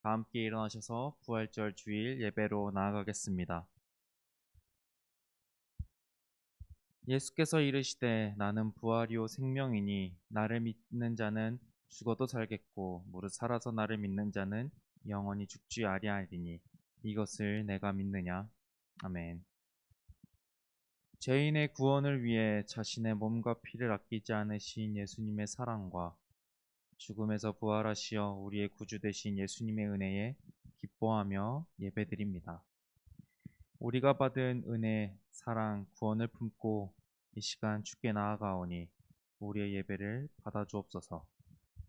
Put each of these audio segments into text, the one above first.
다 함께 일어나셔서 부활절 주일 예배로 나아가겠습니다. 예수께서 이르시되 나는 부활이요 생명이니 나를 믿는 자는 죽어도 살겠고 무릇 살아서 나를 믿는 자는 영원히 죽지 아니하리니 이것을 내가 믿느냐. 아멘. 죄인의 구원을 위해 자신의 몸과 피를 아끼지 않으신 예수님의 사랑과 죽음에서 부활하시어 우리의 구주 되신 예수님의 은혜에 기뻐하며 예배드립니다. 우리가 받은 은혜, 사랑, 구원을 품고 이 시간 주께 나아가오니 우리의 예배를 받아주옵소서.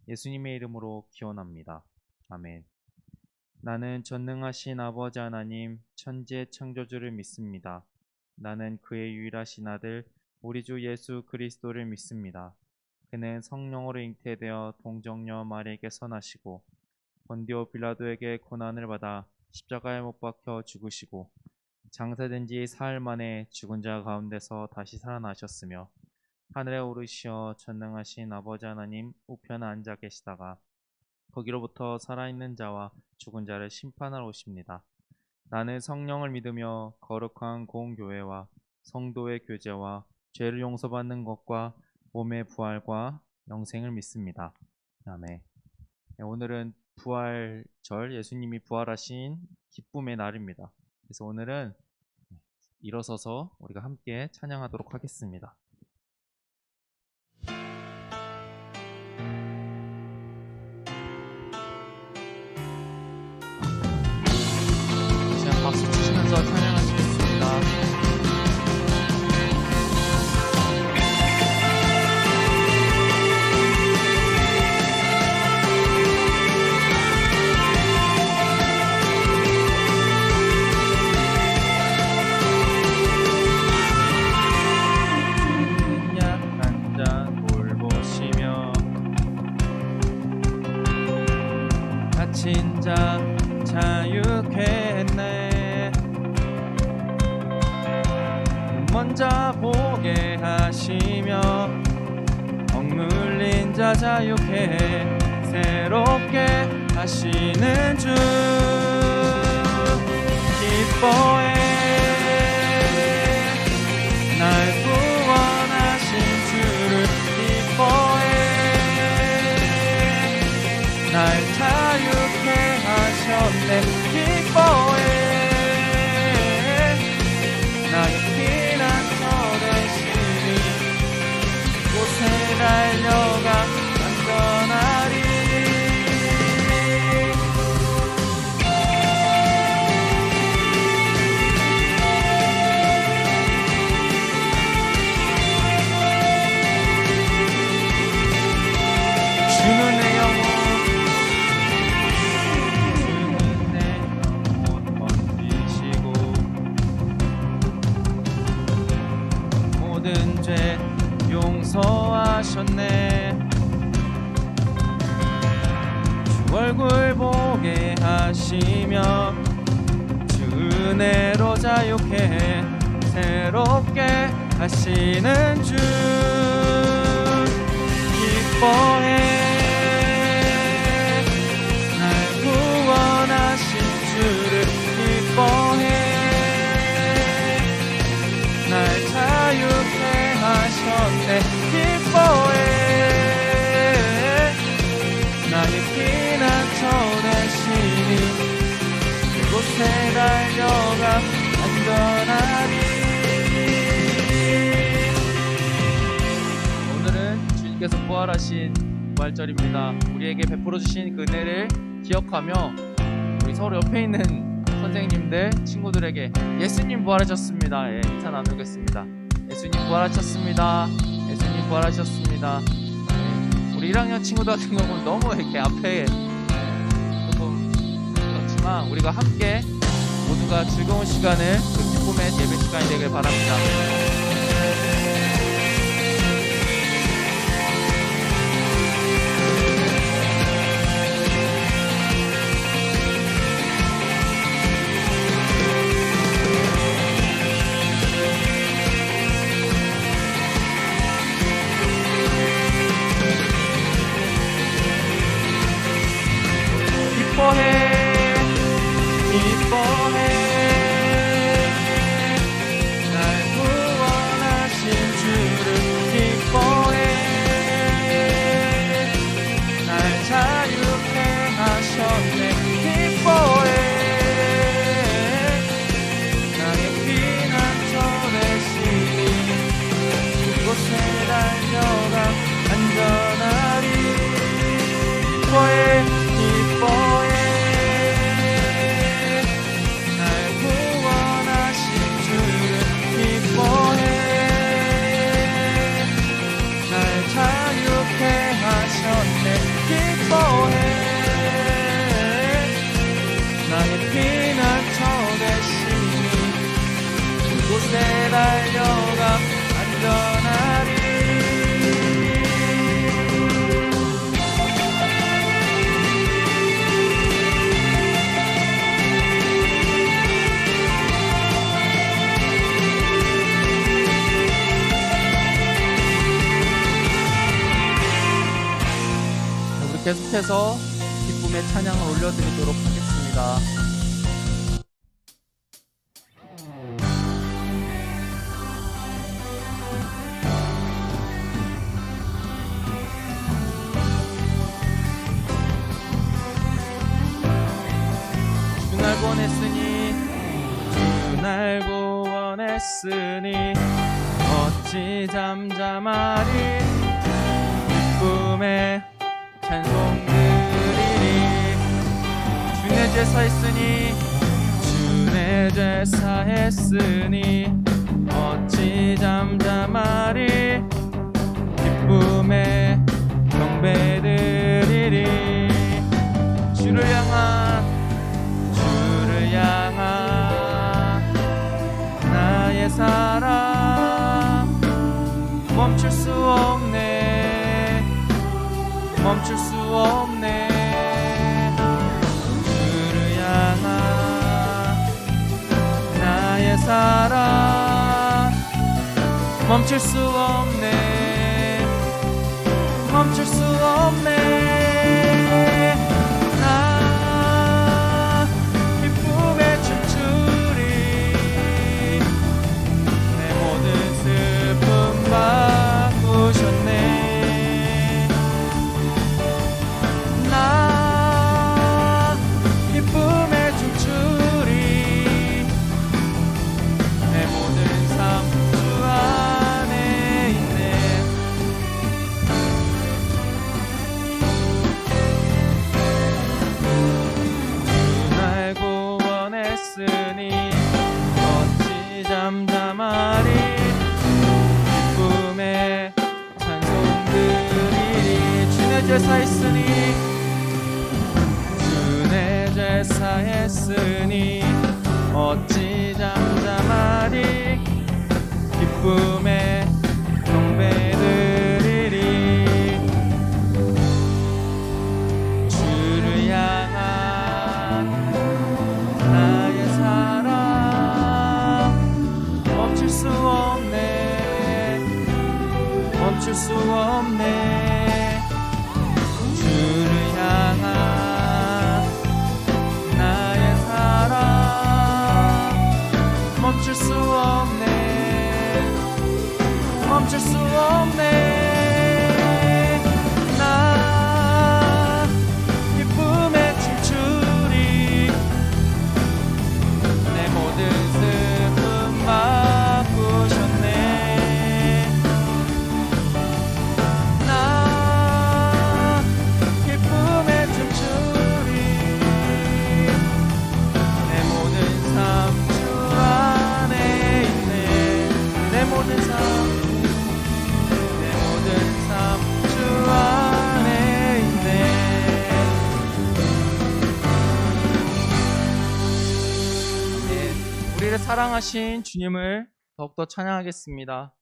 예수님의 이름으로 기원합니다. 아멘. 나는 전능하신 아버지 하나님, 천지의 창조주를 믿습니다. 나는 그의 유일하신 아들, 우리 주 예수 그리스도를 믿습니다. 그는 성령으로 잉태되어 동정녀 마리에게 선하시고 본디오 빌라도에게 고난을 받아 십자가에 못 박혀 죽으시고 장사된 지 사흘 만에 죽은 자 가운데서 다시 살아나셨으며 하늘에 오르시어 전능하신 아버지 하나님 우편에 앉아 계시다가 거기로부터 살아있는 자와 죽은 자를 심판하러 오십니다. 나는 성령을 믿으며 거룩한 공교회와 성도의 교제와 죄를 용서받는 것과 몸의 부활과 영생을 믿습니다. 아멘. 오늘은 부활절, 예수님이 부활하신 기쁨의 날입니다. 그래서 오늘은 일어서서 우리가 함께 찬양하도록 하겠습니다. 그냥 박수 치시면서 찬양하시겠습니다. 진짜 자유케 했네. 먼저 보게 하시며 억눌린 자 자유케 해 새롭게 하시는 주 기뻐해. 날 구원하신 주를 기뻐해. 날 자유케 하셨네. 기뻐해. 나의 피난처 되시니 곳에 달려가 안전하리. 주는 내 영혼 모든 죄 용서하셨네. 주 얼굴 보게 하시며 주 은혜로 자유케 해 새롭게 하시는 주 기뻐해. 날 구원하신 주를 기뻐해. 날 자유케 하셨네. 기뻐해. 나의 피난처 되시니 그곳에 달려가 안전하리. 오늘은 주님께서 부활하신 부활절입니다. 우리에게 베풀어 주신 그 은혜를 기억하며 우리 서로 옆에 있는 선생님들, 친구들에게 예수님 부활하셨습니다. 예, 인사 나누겠습니다. 예수님 부활하셨습니다. 예수님 부활하셨습니다. 예, 우리 1학년 친구들 같은 경우는 너무 이렇게 앞에 조금 그렇지만 우리가 함께 모두가 즐거운 시간을 그 기쁨의 예배 시간이 되길 바랍니다. 기뻐해. 기뻐해. 날 구원하신 주를 기뻐해. 날 자유케 하셨네. 기뻐해. 나의 피난처 되시니 그곳에 달려가 안전하리. 기뻐해. 기뻐해. 날 구원하신 주를 기뻐해. 날 자유케 하셨네. 기뻐해. 나의 피난처 되시니 그곳에 달려가 안전하리. 우리 계속해서 기쁨의 찬양을 올려드리도록 하겠습니다. 주 날 구원했으니 주 날 구원했으니 어찌 잠잠하리. 기쁨의 찬송 드리리. 주 내 제사 했으니 주 내 제사 했으니 어찌 잠잠하리. 기쁨의 경배 드리리. 주를 향한 나의 사랑 멈출 수 없네. 멈출 수 없네. 주를 향한 나의 사랑 멈출 수 없네. 멈출 수 없네. 나 기쁨에 춤추리. 내 모든 슬픔 바꾸셨네. 나 기쁨에 춤추리. 내 모든 삶 주 안에 있네. 주 날 구원했으니 어찌 잠잠하리. 기쁨의 찬송 드리리. 주 내 제사 했으니 주 내 제사 했으니 어찌 잠잠하리. 기쁨의 경배 드리리. 주를 향한 나의 사랑 멈출 수 없네. 멈출 수 없네. 주를 향한 나의 사랑 멈출 수 없네. 멈출 수 없네. 나 기쁨에 춤추리. 내 모든 슬픔 바꾸셨네. 나 기쁨에 춤추리. 내 모든 삶 주 안에 있네. 내 모든 삶 주 안에 있네. 네, 우리를 사랑하신 주님을 더욱더 찬양하겠습니다.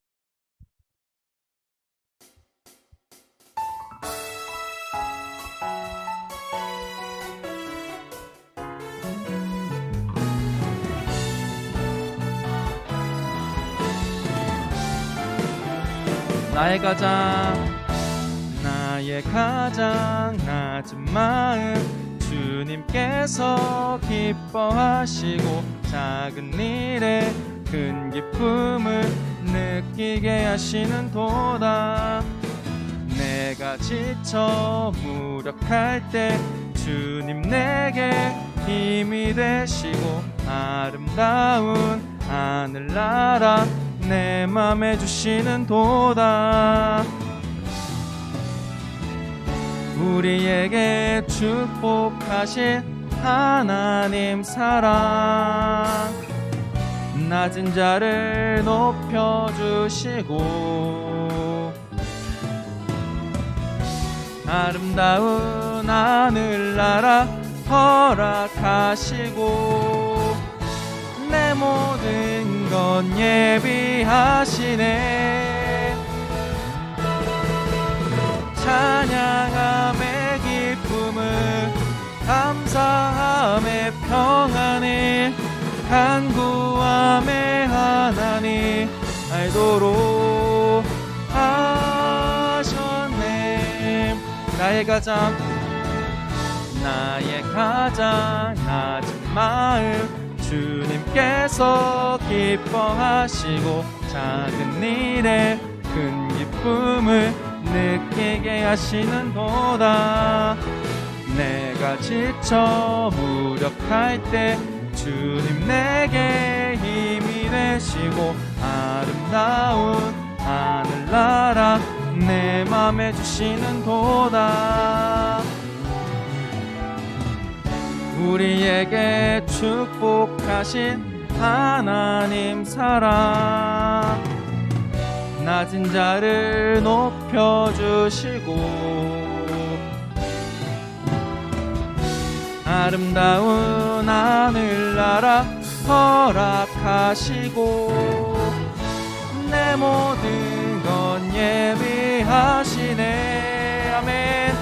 나의 가장 낮은 마음 주님 주님께서 기뻐하시고 작은 일에 큰 기쁨을 느끼게 하시는 도다. 내가 지쳐 무력할 때 주님 내게 힘이 되시고 아름다운 하늘나라 내 맘에 주시는 도다. 우리에게 축복하신 하나님 사랑, 낮은 자를 높여주시고 아름다운 하늘나라 허락하시고 내 모든 건 예비하시네. 찬양함의 기쁨을 감사함의 평안을 간구함의 하나님 알도록 하셨네. 나의 가장 낮은 마음 주님께서 기뻐하시고 작은 일에 큰 기쁨을 느끼게 하시는 도다. 내가 지쳐 무력할 때 주님 내게 힘이 되시고 아름다운 하늘나라 내 맘에 주시는 도다. 우리에게 축복하신 하나님 사랑, 낮은 자를 높여주시고 아름다운 하늘나라 허락하시고 내 모든 건 예비하시네. 아멘.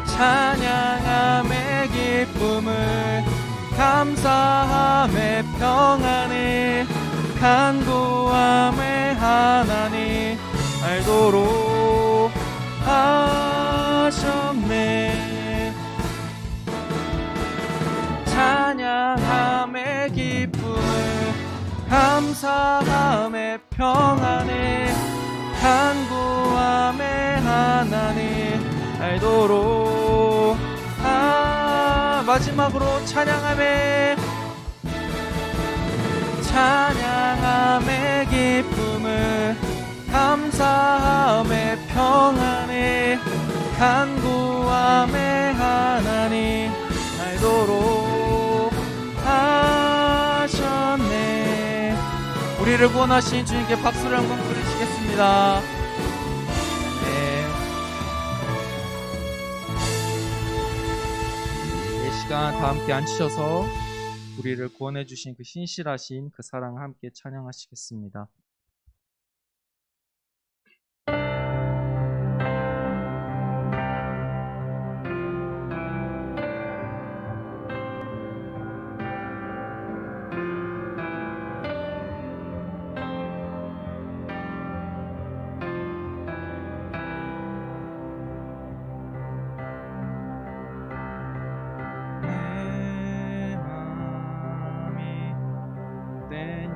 찬양함의 기쁨을 감사함의 평안을 간구함의 하나님 알도록 하셨네. 찬양함의 기쁨을 감사함의 평안을 간구함의 하나님 알도록 마지막으로 찬양함의 기쁨을 감사함의 평안을 간구함의 하나님 알도록 하셨네. 우리를 구원하신 주님께 박수를 한번 부르시겠습니다. 다 함께 앉으셔서 우리를 구원해 주신 그 신실하신 그 사랑 함께 찬양하시겠습니다.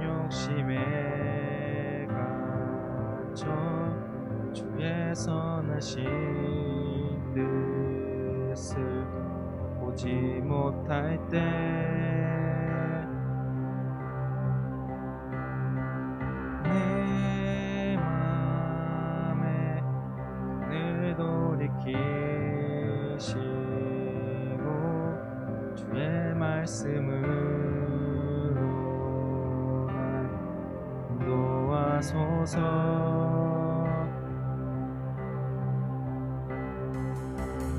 욕심에 갇혀 주의 선하신 뜻을 보지 못할 때 내 맘에 늘 돌이키시고 주의 말씀을 도와소서.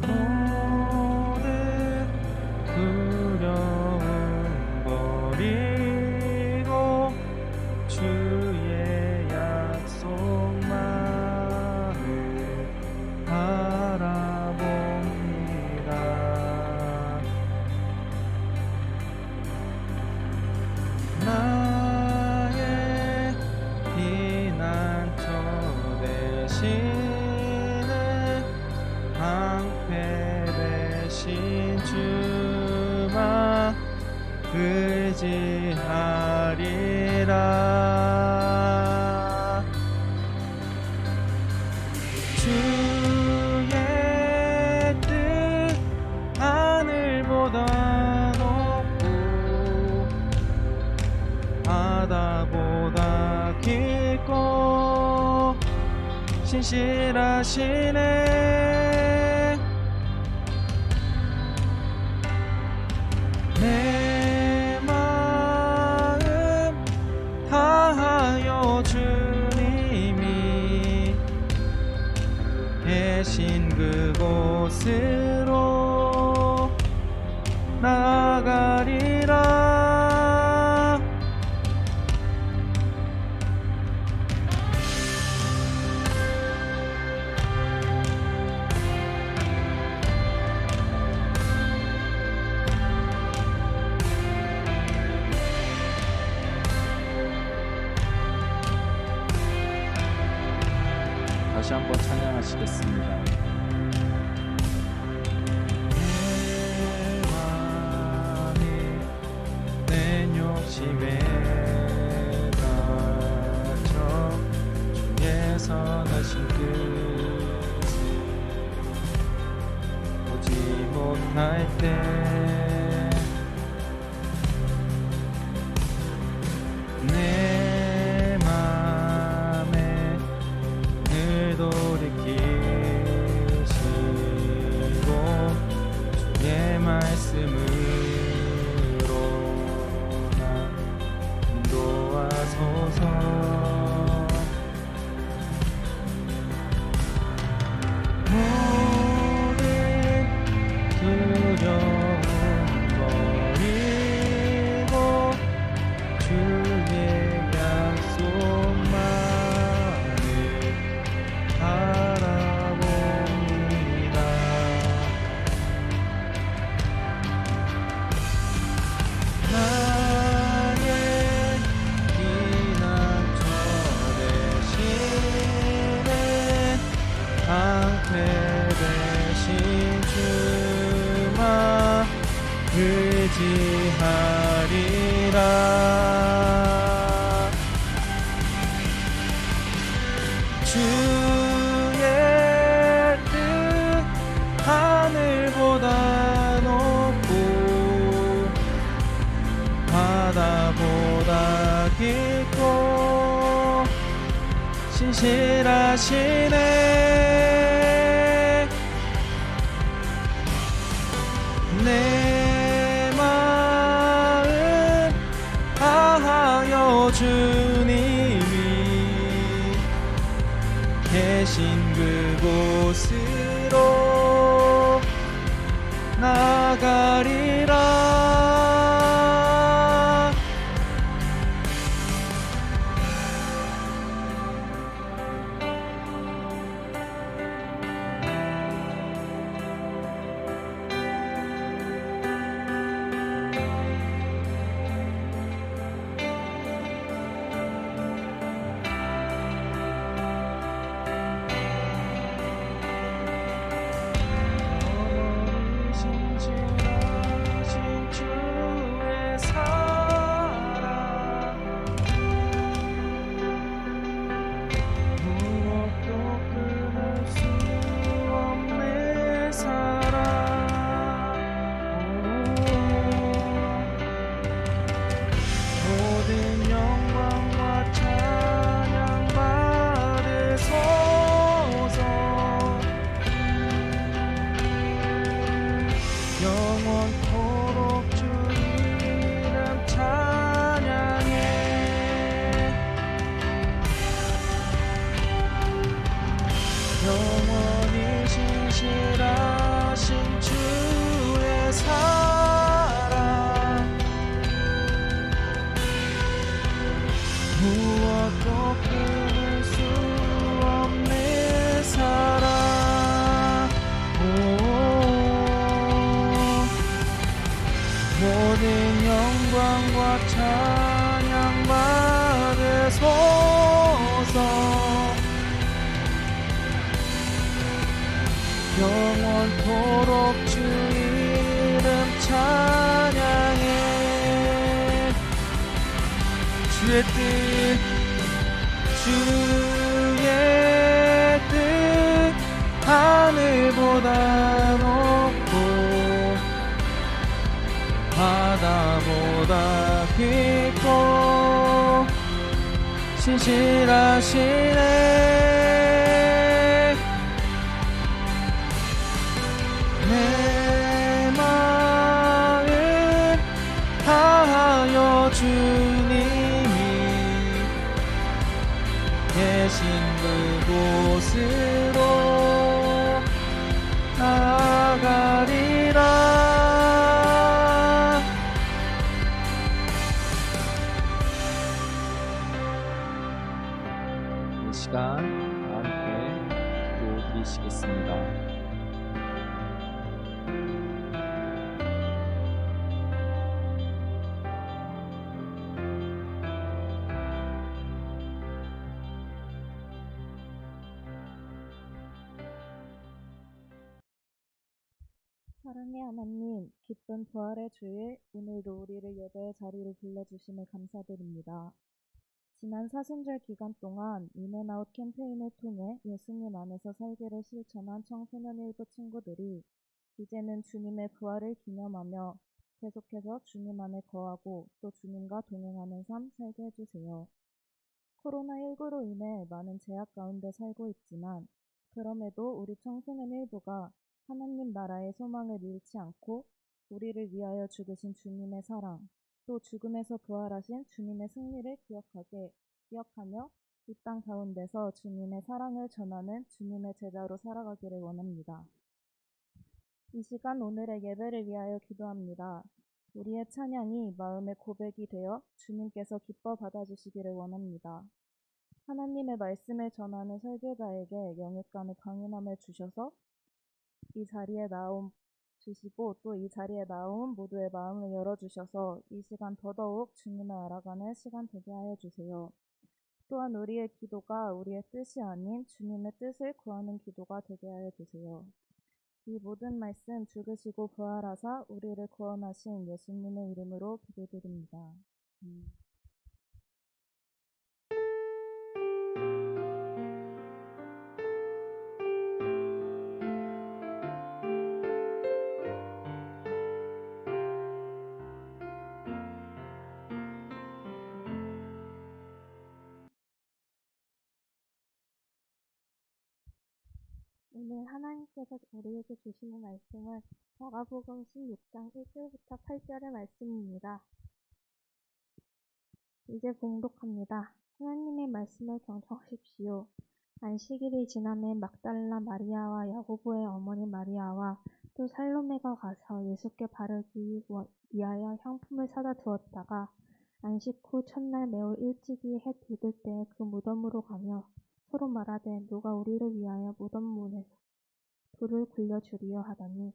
모든 두려움 버리고 주의 약속만을 바라봅니다. 나의 피난처 의지하리라. 주의 뜻 하늘보다 높고 바다보다 깊고 신실하시네. 내 마음 다하여 주님이 계신 그곳으로 나아가리라. 다시 한번 찬양하시겠습니다. 내 마음이 내 욕심에 갇혀 주의 선하신 뜻을 보지 못할 때 내 맘에 늘 돌이키시고 주의 말씀으로 나 인도하소서. 모든 두려움 버리고 주의 약속만을 바라봅니다. 나의 피난처 되시네. 방패 되신 주만 의지하리라. 주의 뜻 하늘보다 높고 바다보다 깊고 신실하시네. 내 마음 다하여 주님이 계신 그곳으로 나가리라. 신실하신 주의 사랑 무엇도 끊을 수 없는 사랑. 모든 영광과 찬양 받으소서. 영원토록 주 이름 찬양해. 영원히 신실하신 주의 사랑 무엇도 끊을 수 없는 사랑. 모든 영광과 찬양 받으소서. 영원토록 주 이름 찬양해. 주의 뜻 하늘보다 높고 바다보다 깊고 신실하시네. 내 마음 다하여 주님이 계신 그곳으로 나아가리라. 이 시간 함께 기도드리시겠습니다. 사랑의 하나님, 기쁜 부활의 주일, 오늘도 우리를 예배의 자리로 불러주심을 감사드립니다. 지난 사순절 기간 동안 인앤아웃 캠페인을 통해 예수님 안에서 살기를 실천한 청소년 일부 친구들이 이제는 주님의 부활을 기념하며 계속해서 주님 안에 거하고 또 주님과 동행하는 삶 살게 해주세요. 코로나19로 인해 많은 제약 가운데 살고 있지만 그럼에도 우리 청소년 일부가 하나님 나라의 소망을 잃지 않고 우리를 위하여 죽으신 주님의 사랑, 또 죽음에서 부활하신 주님의 승리를 기억하며 이 땅 가운데서 주님의 사랑을 전하는 주님의 제자로 살아가기를 원합니다. 이 시간 오늘의 예배를 위하여 기도합니다. 우리의 찬양이 마음의 고백이 되어 주님께서 기뻐 받아주시기를 원합니다. 하나님의 말씀을 전하는 설교자에게 영육간의 강인함을 주셔서 이 자리에 주시고 또 이 자리에 나온 모두의 마음을 열어주셔서 이 시간 더더욱 주님을 알아가는 시간 되게 하여 주세요. 또한 우리의 기도가 우리의 뜻이 아닌 주님의 뜻을 구하는 기도가 되게 하여 주세요. 이 모든 말씀 죽으시고 부활하사 우리를 구원하신 예수님의 이름으로 기도드립니다. 오늘 하나님께서 우리에게 주시는 말씀은 마가복음 16장 1절부터 8절의 말씀입니다. 이제 봉독합니다. 하나님의 말씀을 경청하십시오. 안식일이 지남에 막달라 마리아와 야고보의 어머니 마리아와 또 살로메가 가서 예수께 바르기 위하여 향품을 사다 두었다가 안식 후 첫날 매우 일찍이 해 붉을 때에 그 무덤으로 가며 서로 말하되 누가 우리를 위하여 무덤 문에서 돌을 굴려주리요 하더니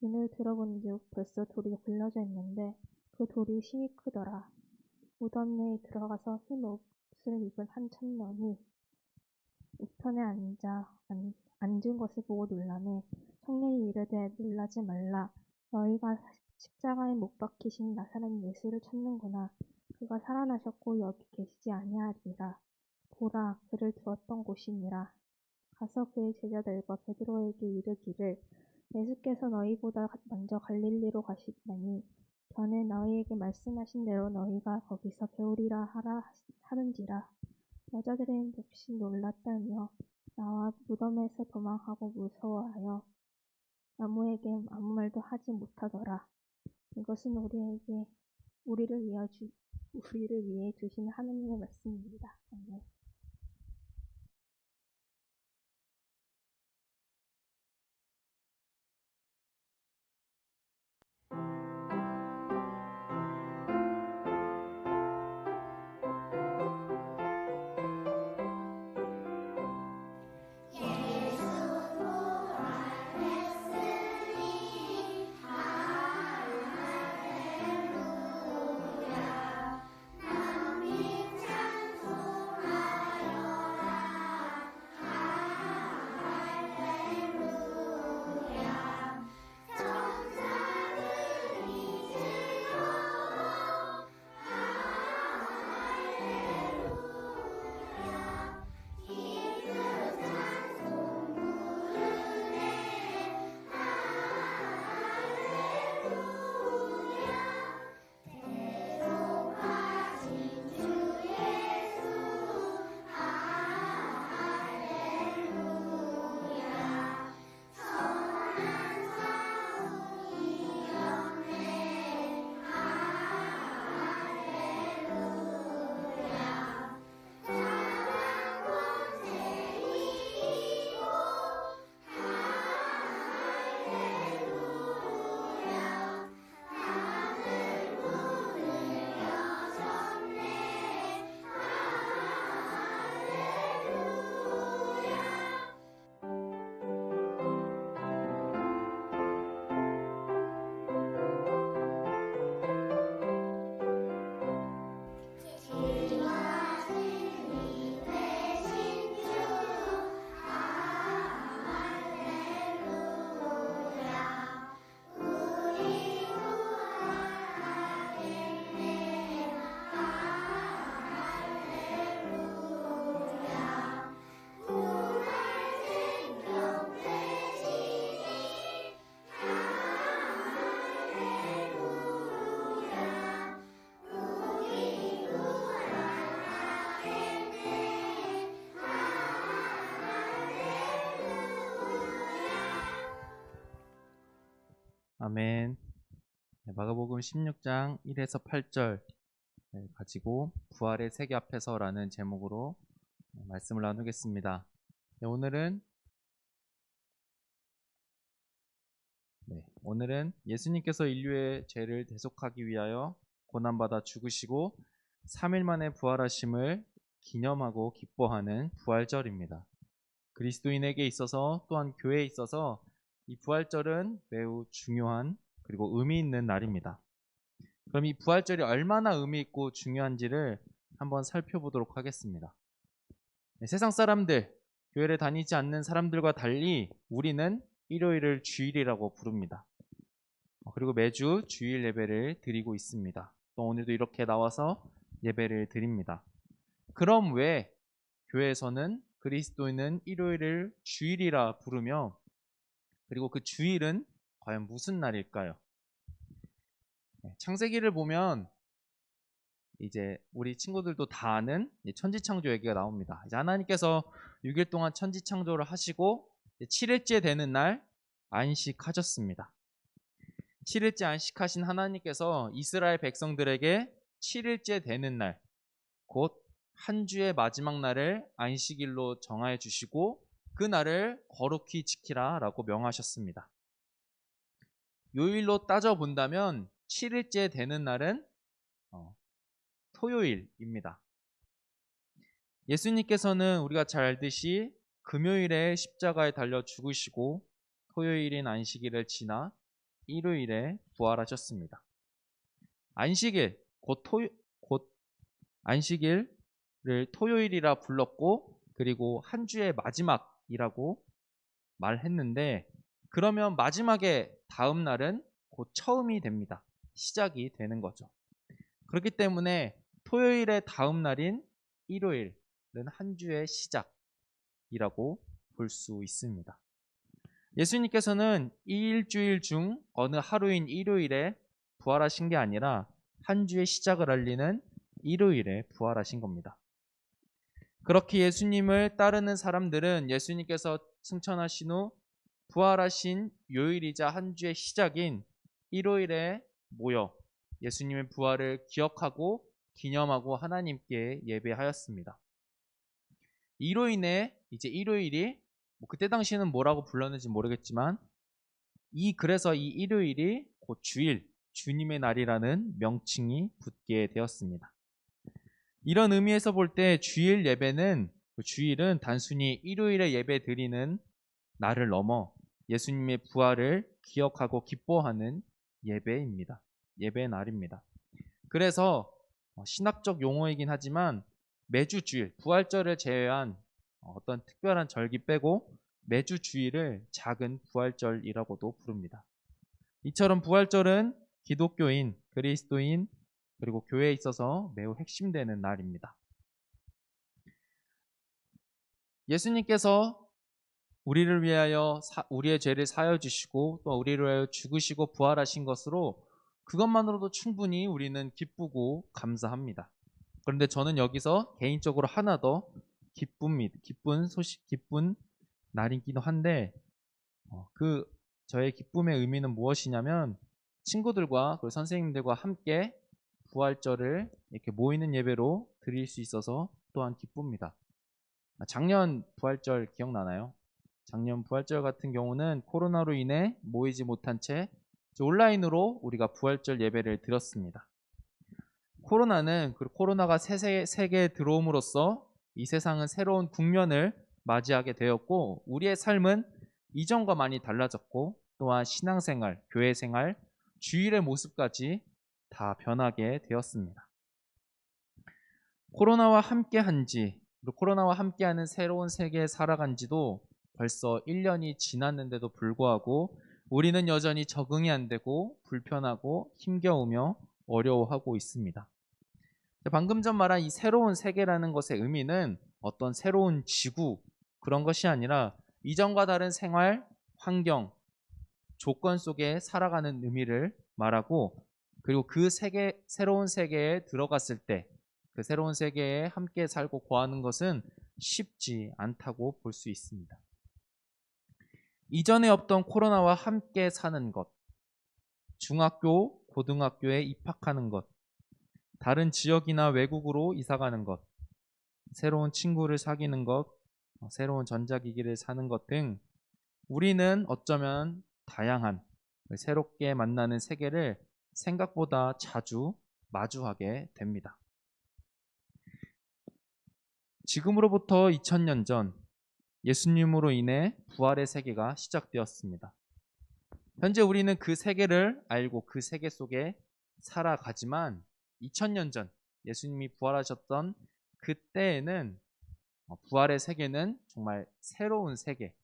눈을 들어본즉 벌써 돌이 굴려져 있는데 그 돌이 심히 크더라. 무덤 내에 들어가서 흰 옷을 입은 한 청년이 우편에 앉은 것을 보고 놀라매 청년이 이르되 놀라지 말라. 너희가 십자가에 못 박히신 나사렛 예수를 찾는구나. 그가 살아나셨고 여기 계시지 아니하리라. 보라, 그를 두었던 곳이니라. 가서 그의 제자들과 베드로에게 이르기를 예수께서 너희보다 먼저 갈릴리로 가시다니 전에 너희에게 말씀하신 대로 너희가 거기서 배우리라 하는지라. 여자들은 몹시 놀랐다며 나와 무덤에서 도망하고 무서워하여 아무에게 아무 말도 하지 못하더라. 이것은 우리를 위해 주신 하나님의 말씀입니다. 아멘. 아멘. 네, 마가복음 16장 1에서 8절 가지고 부활의 세계 앞에서라는 제목으로 말씀을 나누겠습니다. 네, 오늘은 예수님께서 인류의 죄를 대속하기 위하여 고난받아 죽으시고 3일 만에 부활하심을 기념하고 기뻐하는 부활절입니다. 그리스도인에게 있어서 또한 교회에 있어서 이 부활절은 매우 중요한 그리고 의미 있는 날입니다. 그럼 이 부활절이 얼마나 의미 있고 중요한지를 한번 살펴보도록 하겠습니다. 세상 사람들, 교회를 다니지 않는 사람들과 달리 우리는 일요일을 주일이라고 부릅니다. 그리고 매주 주일 예배를 드리고 있습니다. 또 오늘도 이렇게 나와서 예배를 드립니다. 그럼 왜 교회에서는 그리스도인은 일요일을 주일이라 부르며 그리고 그 주일은 과연 무슨 날일까요? 창세기를 보면 이제 우리 친구들도 다 아는 천지창조 얘기가 나옵니다. 이제 하나님께서 6일 동안 천지창조를 하시고 7일째 되는 날 안식하셨습니다. 7일째 안식하신 하나님께서 이스라엘 백성들에게 7일째 되는 날, 곧 한 주의 마지막 날을 안식일로 정하여 주시고 그 날을 거룩히 지키라 라고 명하셨습니다. 요일로 따져본다면 7일째 되는 날은 토요일입니다. 예수님께서는 우리가 잘 알듯이 금요일에 십자가에 달려 죽으시고 토요일인 안식일을 지나 일요일에 부활하셨습니다. 안식일, 곧 안식일을 토요일이라 불렀고 그리고 한 주의 마지막이라고 말했는데 그러면 마지막에 다음 날은 곧 처음이 됩니다. 시작이 되는 거죠. 그렇기 때문에 토요일의 다음 날인 일요일은 한 주의 시작이라고 볼 수 있습니다. 예수님께서는 이 일주일 중 어느 하루인 일요일에 부활하신 게 아니라 한 주의 시작을 알리는 일요일에 부활하신 겁니다. 그렇게 예수님을 따르는 사람들은 예수님께서 승천하신 후 부활하신 요일이자 한 주의 시작인 일요일에 모여 예수님의 부활을 기억하고 기념하고 하나님께 예배하였습니다. 이로 인해 이제 일요일이 그때 당시에는 뭐라고 불렀는지 모르겠지만 그래서 이 일요일이 곧 주일, 주님의 날이라는 명칭이 붙게 되었습니다. 이런 의미에서 볼 때 주일은 단순히 일요일에 예배 드리는 날을 넘어 예수님의 부활을 기억하고 기뻐하는 예배입니다. 예배의 날입니다. 그래서 신학적 용어이긴 하지만 매주 주일, 부활절을 제외한 어떤 특별한 절기 빼고 매주 주일을 작은 부활절이라고도 부릅니다. 이처럼 부활절은 기독교인, 그리스도인, 그리고 교회에 있어서 매우 핵심되는 날입니다. 예수님께서 우리를 위하여 우리의 죄를 사하여 주시고 또 우리를 위하여 죽으시고 부활하신 것으로 그것만으로도 충분히 우리는 기쁘고 감사합니다. 그런데 저는 여기서 개인적으로 하나 더 기쁜 날이기도 한데 저의 기쁨의 의미는 무엇이냐면 친구들과 그리고 선생님들과 함께 부활절을 이렇게 모이는 예배로 드릴 수 있어서 또한 기쁩니다. 작년 부활절 기억나나요? 작년 부활절 같은 경우는 코로나로 인해 모이지 못한 채 온라인으로 우리가 부활절 예배를 드렸습니다. 코로나가 세계에 들어옴으로써 이 세상은 새로운 국면을 맞이하게 되었고 우리의 삶은 이전과 많이 달라졌고 또한 신앙생활, 교회생활, 주일의 모습까지 다 변하게 되었습니다. 코로나와 함께하는 새로운 세계에 살아간 지도 벌써 1년이 지났는데도 불구하고 우리는 여전히 적응이 안 되고 불편하고 힘겨우며 어려워하고 있습니다. 방금 전 말한 이 새로운 세계라는 것의 의미는 어떤 새로운 지구 그런 것이 아니라 이전과 다른 생활, 환경, 조건 속에 살아가는 의미를 말하고 그리고 새로운 세계에 들어갔을 때 그 새로운 세계에 함께 살고 거하는 것은 쉽지 않다고 볼 수 있습니다. 이전에 없던 코로나와 함께 사는 것, 중학교, 고등학교에 입학하는 것, 다른 지역이나 외국으로 이사가는 것, 새로운 친구를 사귀는 것, 새로운 전자기기를 사는 것 등 우리는 어쩌면 다양한 새롭게 만나는 세계를 생각보다 자주 마주하게 됩니다. 지금으로부터 2000년 전 예수님으로 인해 부활의 세계가 시작되었습니다. 현재 우리는 그 세계를 알고 그 세계 속에 살아가지만 2000년 전 예수님이 부활하셨던 그때에는 부활의 세계는 정말 새로운 세계,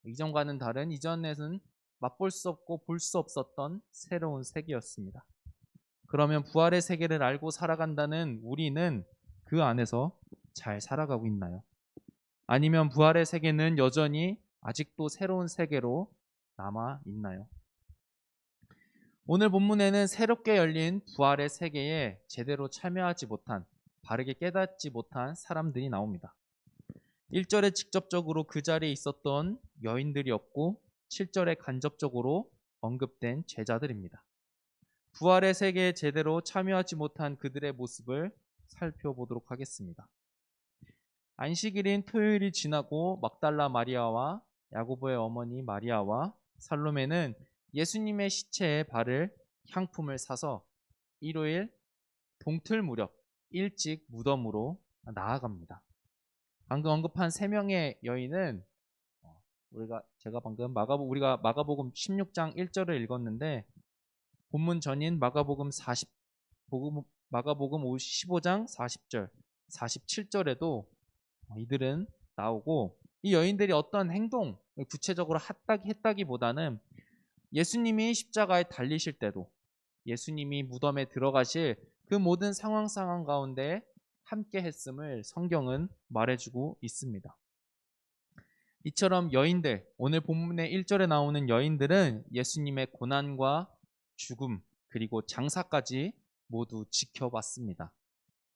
이전과는 다른, 이전에는 맛볼 수 없고 볼 수 없었던 새로운 세계였습니다. 그러면 부활의 세계를 알고 살아간다는 우리는 그 안에서 잘 살아가고 있나요? 아니면 부활의 세계는 여전히 아직도 새로운 세계로 남아 있나요? 오늘 본문에는 새롭게 열린 부활의 세계에 제대로 참여하지 못한, 바르게 깨닫지 못한 사람들이 나옵니다. 1절에 직접적으로 그 자리에 있었던 여인들이 없고 7절에 간접적으로 언급된 제자들입니다. 부활의 세계에 제대로 참여하지 못한 그들의 모습을 살펴보도록 하겠습니다. 안식일인 토요일이 지나고 mag달라 마리아와 야고보의 어머니 마리아와 살로메는 예수님의 시체에 바를 향품을 사서 일요일 동틀 무렵 일찍 무덤으로 나아갑니다. 방금 언급한 3명의 여인은 제가 방금 우리가 마가복음 16장 1절을 읽었는데 본문 전인 마가복음 15장 40절, 47절에도 이들은 나오고, 이 여인들이 어떤 행동을 구체적으로 했다기보다는 예수님이 십자가에 달리실 때도, 예수님이 무덤에 들어가실 그 모든 상황 가운데 함께 했음을 성경은 말해주고 있습니다. 이처럼 여인들, 오늘 본문의 1절에 나오는 여인들은 예수님의 고난과 죽음 그리고 장사까지 모두 지켜봤습니다.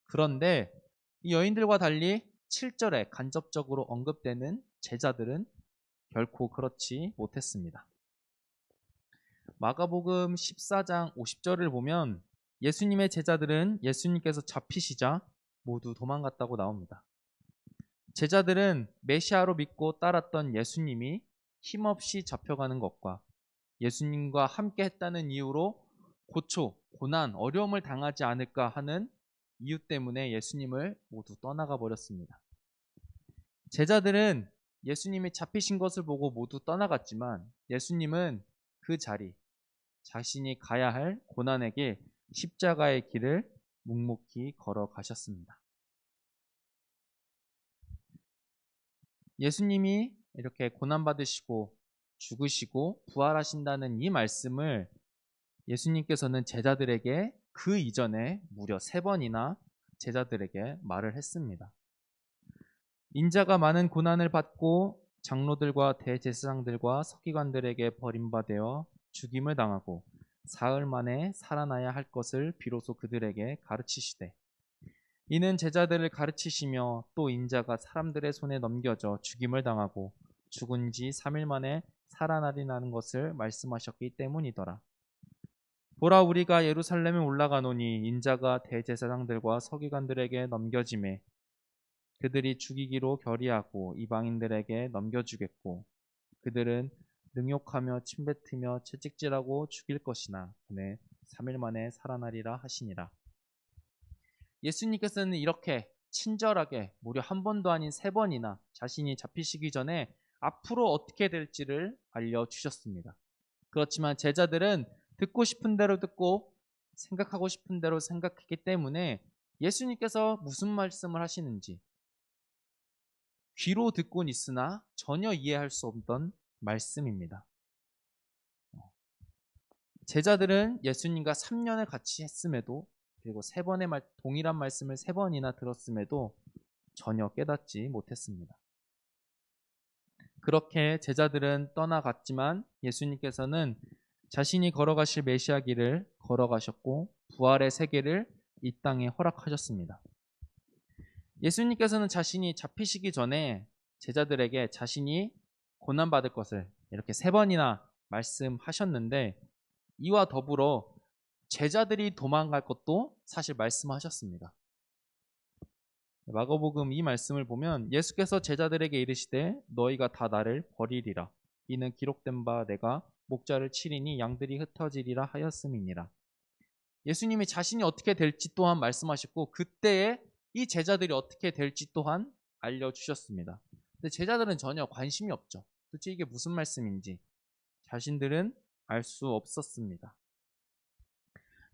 그런데 이 여인들과 달리 7절에 간접적으로 언급되는 제자들은 결코 그렇지 못했습니다. 마가복음 14장 50절을 보면 예수님의 제자들은 예수님께서 잡히시자 모두 도망갔다고 나옵니다. 제자들은 메시아로 믿고 따랐던 예수님이 힘없이 잡혀가는 것과 예수님과 함께 했다는 이유로 고난, 어려움을 당하지 않을까 하는 이유 때문에 예수님을 모두 떠나가 버렸습니다. 제자들은 예수님이 잡히신 것을 보고 모두 떠나갔지만 예수님은 그 자리, 자신이 가야 할 고난의 길, 십자가의 길을 묵묵히 걸어가셨습니다. 예수님이 이렇게 고난받으시고 죽으시고 부활하신다는 이 말씀을 예수님께서는 제자들에게 그 이전에 무려 3번이나 제자들에게 말을 했습니다. 인자가 많은 고난을 받고 장로들과 대제사장들과 서기관들에게 버림받아 죽임을 당하고 사흘 만에 살아나야 할 것을 비로소 그들에게 가르치시되, 이는 제자들을 가르치시며 또 인자가 사람들의 손에 넘겨져 죽임을 당하고 죽은 지 3일 만에 살아나리라는 것을 말씀하셨기 때문이더라. 보라, 우리가 예루살렘에 올라가노니 인자가 대제사장들과 서기관들에게 넘겨짐에 그들이 죽이기로 결의하고 이방인들에게 넘겨주겠고 그들은 능욕하며 침뱉으며 채찍질하고 죽일 것이나 그는 3일 만에 살아나리라 하시니라. 예수님께서는 이렇게 친절하게 무려 한 번도 아닌 3번이나 자신이 잡히시기 전에 앞으로 어떻게 될지를 알려주셨습니다. 그렇지만 제자들은 듣고 싶은 대로 듣고 생각하고 싶은 대로 생각했기 때문에 예수님께서 무슨 말씀을 하시는지 귀로 듣곤 있으나 전혀 이해할 수 없던 말씀입니다. 제자들은 예수님과 3년을 같이 했음에도, 그리고 동일한 말씀을 3번이나 들었음에도 전혀 깨닫지 못했습니다. 그렇게 제자들은 떠나갔지만 예수님께서는 자신이 걸어가실 메시아 길을 걸어가셨고 부활의 세계를 이 땅에 허락하셨습니다. 예수님께서는 자신이 잡히시기 전에 제자들에게 자신이 고난받을 것을 이렇게 3번이나 말씀하셨는데 이와 더불어 제자들이 도망갈 것도 사실 말씀하셨습니다. 마가복음 이 말씀을 보면 예수께서 제자들에게 이르시되 너희가 다 나를 버리리라. 이는 기록된 바 내가 목자를 치리니 양들이 흩어지리라 하였음이니라. 예수님이 자신이 어떻게 될지 또한 말씀하셨고 그때에 이 제자들이 어떻게 될지 또한 알려주셨습니다. 근데 제자들은 전혀 관심이 없죠. 도대체 이게 무슨 말씀인지 자신들은 알 수 없었습니다.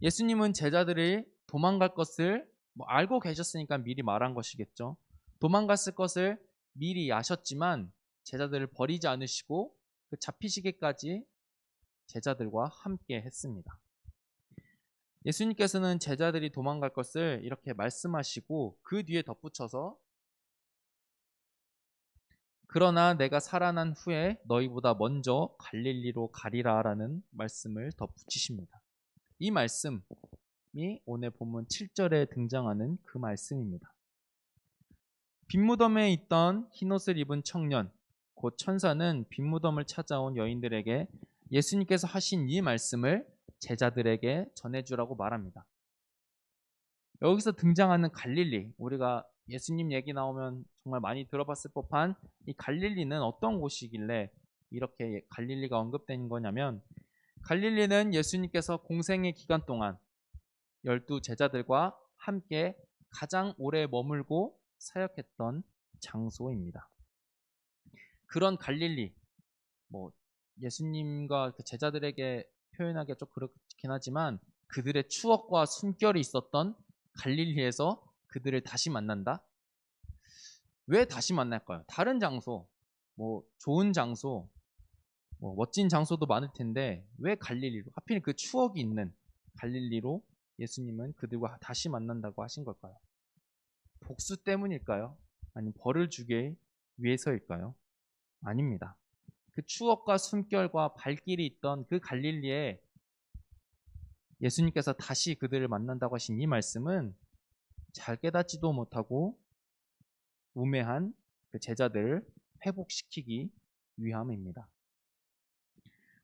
예수님은 제자들이 도망갈 것을 알고 계셨으니까 미리 말한 것이겠죠. 도망갔을 것을 미리 아셨지만 제자들을 버리지 않으시고 그 잡히시기까지 제자들과 함께 했습니다. 예수님께서는 제자들이 도망갈 것을 이렇게 말씀하시고 그 뒤에 덧붙여서 그러나 내가 살아난 후에 너희보다 먼저 갈릴리로 가리라라는 말씀을 덧붙이십니다. 이 말씀이 오늘 본문 7절에 등장하는 그 말씀입니다. 빈무덤에 있던 흰옷을 입은 청년, 곧 천사는 빈무덤을 찾아온 여인들에게 예수님께서 하신 이 말씀을 제자들에게 전해주라고 말합니다. 여기서 등장하는 갈릴리, 우리가 예수님 얘기 나오면 정말 많이 들어봤을 법한 이 갈릴리는 어떤 곳이길래 이렇게 갈릴리가 언급된 거냐면, 갈릴리는 예수님께서 공생의 기간 동안 12 제자들과 함께 가장 오래 머물고 사역했던 장소입니다. 그런 갈릴리, 예수님과 그 제자들에게 표현하기가 좀 그렇긴 하지만 그들의 추억과 숨결이 있었던 갈릴리에서 그들을 다시 만난다? 왜 다시 만날까요? 다른 장소, 좋은 장소, 멋진 장소도 많을 텐데 왜 갈릴리로, 하필 그 추억이 있는 갈릴리로 예수님은 그들과 다시 만난다고 하신 걸까요? 복수 때문일까요? 아니면 벌을 주기 위해서일까요? 아닙니다. 그 추억과 숨결과 발길이 있던 그 갈릴리에 예수님께서 다시 그들을 만난다고 하신 이 말씀은 잘 깨닫지도 못하고 우매한 그 제자들을 회복시키기 위함입니다.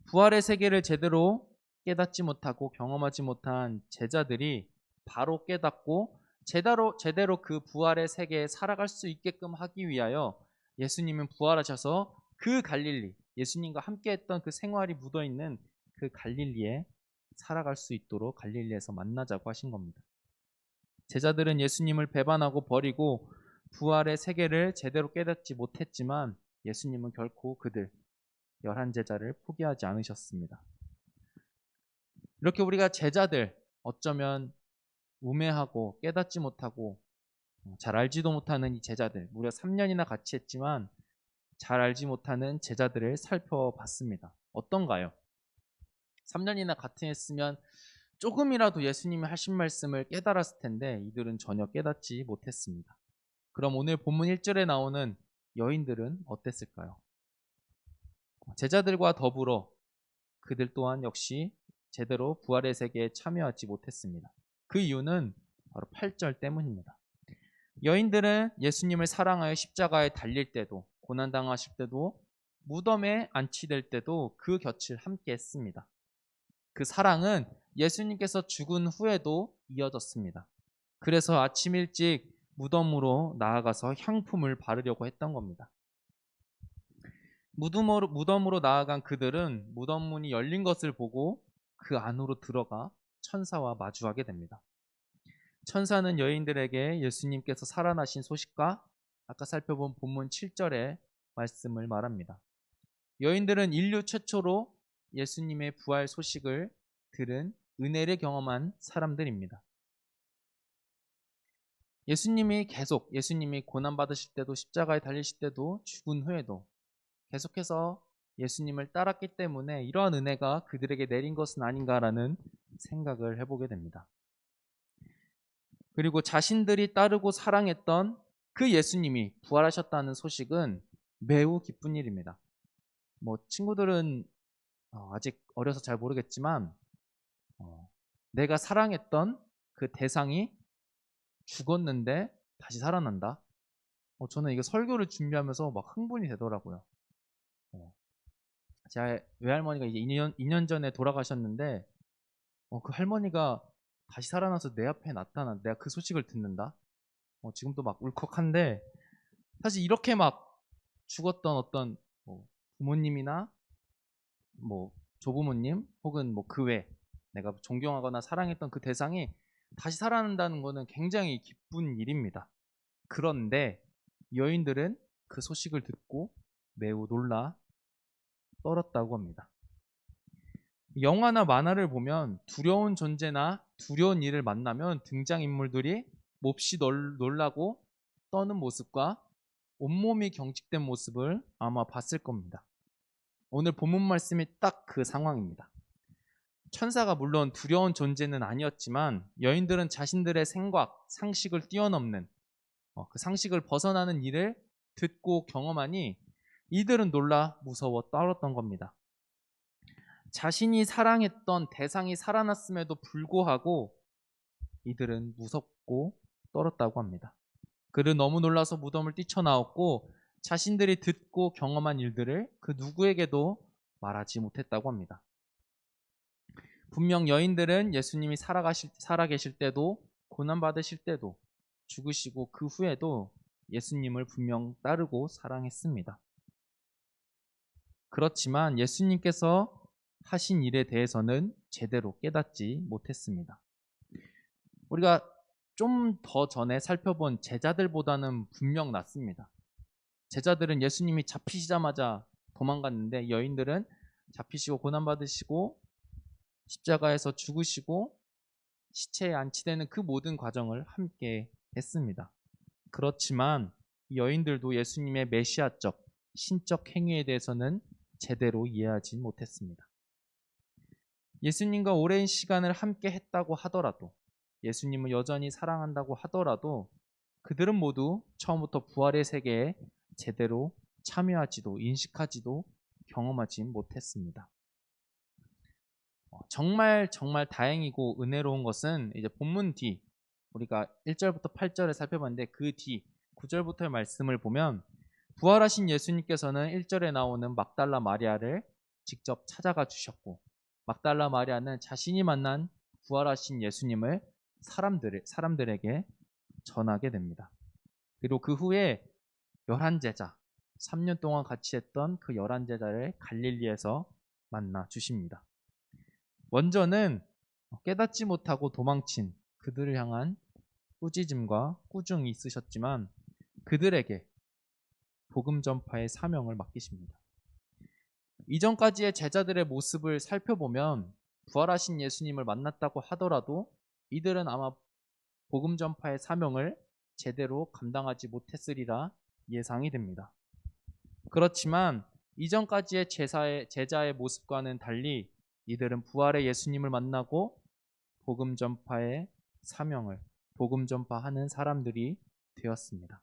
부활의 세계를 제대로 깨닫지 못하고 경험하지 못한 제자들이 바로 깨닫고 제대로 그 부활의 세계에 살아갈 수 있게끔 하기 위하여 예수님은 부활하셔서 그 갈릴리, 예수님과 함께 했던 그 생활이 묻어있는 그 갈릴리에 살아갈 수 있도록 갈릴리에서 만나자고 하신 겁니다. 제자들은 예수님을 배반하고 버리고 부활의 세계를 제대로 깨닫지 못했지만 예수님은 결코 그들 11제자를 포기하지 않으셨습니다. 이렇게 우리가 제자들, 어쩌면 우매하고 깨닫지 못하고 잘 알지도 못하는 이 제자들, 무려 3년이나 같이 했지만 잘 알지 못하는 제자들을 살펴봤습니다. 어떤가요? 3년이나 같이 했으면 조금이라도 예수님이 하신 말씀을 깨달았을 텐데 이들은 전혀 깨닫지 못했습니다. 그럼 오늘 본문 1절에 나오는 여인들은 어땠을까요? 제자들과 더불어 그들 또한 역시 제대로 부활의 세계에 참여하지 못했습니다. 그 이유는 바로 8절 때문입니다. 여인들은 예수님을 사랑하여 십자가에 달릴 때도, 고난당하실 때도, 무덤에 안치될 때도 그 곁을 함께 했습니다. 그 사랑은 예수님께서 죽은 후에도 이어졌습니다. 그래서 아침 일찍 무덤으로 나아가서 향품을 바르려고 했던 겁니다. 무덤으로 나아간 그들은 무덤 문이 열린 것을 보고 그 안으로 들어가 천사와 마주하게 됩니다. 천사는 여인들에게 예수님께서 살아나신 소식과 아까 살펴본 본문 7절의 말씀을 말합니다. 여인들은 인류 최초로 예수님의 부활 소식을 들은 은혜를 경험한 사람들입니다. 예수님이 고난받으실 때도 십자가에 달리실 때도 죽은 후에도 계속해서 예수님을 따랐기 때문에 이러한 은혜가 그들에게 내린 것은 아닌가라는 생각을 해보게 됩니다. 그리고 자신들이 따르고 사랑했던 그 예수님이 부활하셨다는 소식은 매우 기쁜 일입니다. 친구들은 아직 어려서 잘 모르겠지만 내가 사랑했던 그 대상이 죽었는데 다시 살아난다. 저는 이거 설교를 준비하면서 막 흥분이 되더라고요. 제 외할머니가 이제 2년 전에 돌아가셨는데 그 할머니가 다시 살아나서 내 앞에 나타난 내가 그 소식을 듣는다. 지금도 막 울컥한데 사실 이렇게 막 죽었던 어떤 뭐 부모님이나 뭐 조부모님 혹은 뭐 그 외 내가 존경하거나 사랑했던 그 대상이 다시 살아난다는 것은 굉장히 기쁜 일입니다. 그런데 여인들은 그 소식을 듣고 매우 놀라 떨었다고 합니다. 영화나 만화를 보면 두려운 존재나 두려운 일을 만나면 등장인물들이 몹시 놀라고 떠는 모습과 온몸이 경직된 모습을 아마 봤을 겁니다. 오늘 본문 말씀이 딱 그 상황입니다. 천사가 물론 두려운 존재는 아니었지만 여인들은 자신들의 생각, 상식을 뛰어넘는 그 상식을 벗어나는 일을 듣고 경험하니 이들은 놀라 무서워 떨었던 겁니다. 자신이 사랑했던 대상이 살아났음에도 불구하고 이들은 무섭고 떨었다고 합니다. 그들은 너무 놀라서 무덤을 뛰쳐나왔고 자신들이 듣고 경험한 일들을 그 누구에게도 말하지 못했다고 합니다. 분명 여인들은 예수님이 살아계실 때도 고난받으실 때도 죽으시고 그 후에도 예수님을 분명 따르고 사랑했습니다. 그렇지만 예수님께서 하신 일에 대해서는 제대로 깨닫지 못했습니다. 우리가 좀 더 전에 살펴본 제자들보다는 분명 낫습니다. 제자들은 예수님이 잡히시자마자 도망갔는데 여인들은 잡히시고 고난받으시고 십자가에서 죽으시고 시체에 안치되는 그 모든 과정을 함께 했습니다. 그렇지만 여인들도 예수님의 메시아적, 신적 행위에 대해서는 제대로 이해하지 못했습니다. 예수님과 오랜 시간을 함께 했다고 하더라도 예수님을 여전히 사랑한다고 하더라도 그들은 모두 처음부터 부활의 세계에 제대로 참여하지도 인식하지도 경험하지 못했습니다. 정말 다행이고 은혜로운 것은 이제 본문 뒤 우리가 1절부터 8절을 살펴봤는데 그 뒤 9절부터의 말씀을 보면 부활하신 예수님께서는 1절에 나오는 막달라 마리아를 직접 찾아가 주셨고 막달라 마리아는 자신이 만난 부활하신 예수님을 사람들에게 전하게 됩니다. 그리고 그 후에 11제자 3년 동안 같이 했던 그 11제자를 갈릴리에서 만나 주십니다. 먼저는 깨닫지 못하고 도망친 그들을 향한 꾸짖음과 꾸중이 있으셨지만 그들에게 복음 전파의 사명을 맡기십니다. 이전까지의 제자들의 모습을 살펴보면 부활하신 예수님을 만났다고 하더라도 이들은 아마 복음 전파의 사명을 제대로 감당하지 못했으리라 예상이 됩니다. 그렇지만 이전까지의 제자의 모습과는 달리 이들은 부활의 예수님을 만나고 복음 전파의 사명을 복음 전파하는 사람들이 되었습니다.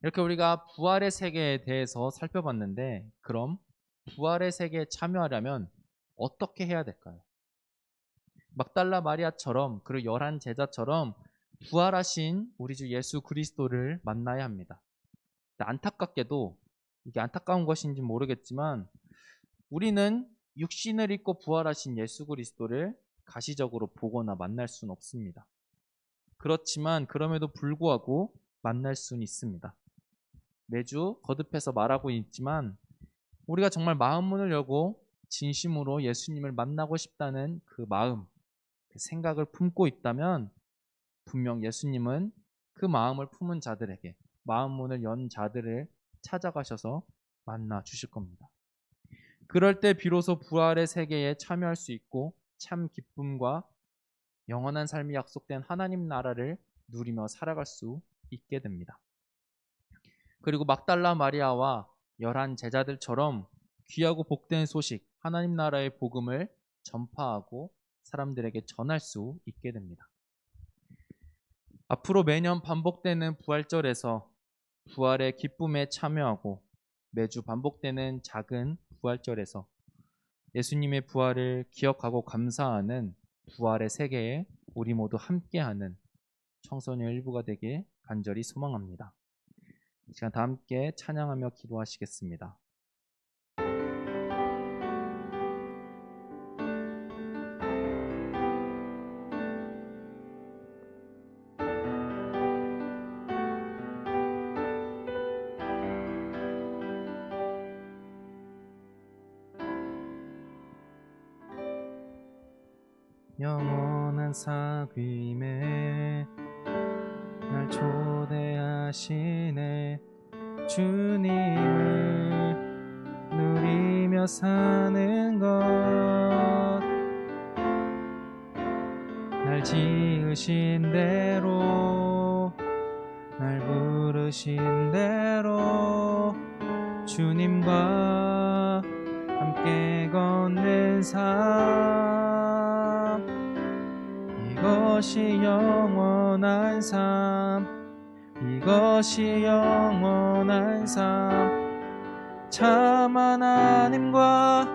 이렇게 우리가 부활의 세계에 대해서 살펴봤는데 그럼 부활의 세계에 참여하려면 어떻게 해야 될까요? 막달라 마리아처럼 그리고 11제자처럼 부활하신 우리 주 예수 그리스도를 만나야 합니다. 안타깝게도 이게 안타까운 것인지 모르겠지만 우리는 육신을 입고 부활하신 예수 그리스도를 가시적으로 보거나 만날 수는 없습니다. 그렇지만 그럼에도 불구하고 만날 수는 있습니다. 매주 거듭해서 말하고 있지만 우리가 정말 마음 문을 열고 진심으로 예수님을 만나고 싶다는 그 마음, 그 생각을 품고 있다면 분명 예수님은 그 마음을 품은 자들에게 마음 문을 연 자들을 찾아가셔서 만나 주실 겁니다. 그럴 때 비로소 부활의 세계에 참여할 수 있고 참 기쁨과 영원한 삶이 약속된 하나님 나라를 누리며 살아갈 수 있게 됩니다. 그리고 막달라 마리아와 11제자들처럼 귀하고 복된 소식, 하나님 나라의 복음을 전파하고 사람들에게 전할 수 있게 됩니다. 앞으로 매년 반복되는 부활절에서 부활의 기쁨에 참여하고 매주 반복되는 작은 부활절에서 예수님의 부활을 기억하고 감사하는 부활의 세계에 우리 모두 함께하는 청소년 일부가 되길 간절히 소망합니다. 이 시간 다 함께 찬양하며 기도하시겠습니다. 영원한 사귐에 날 초대하시네. 주님을 누리며 사는 것, 날 지으신 대로, 날 부르신 대로 주님과 함께 걷는 삶, 이것이 영원한 삶, 이것이 영원한 삶. 참 하나님과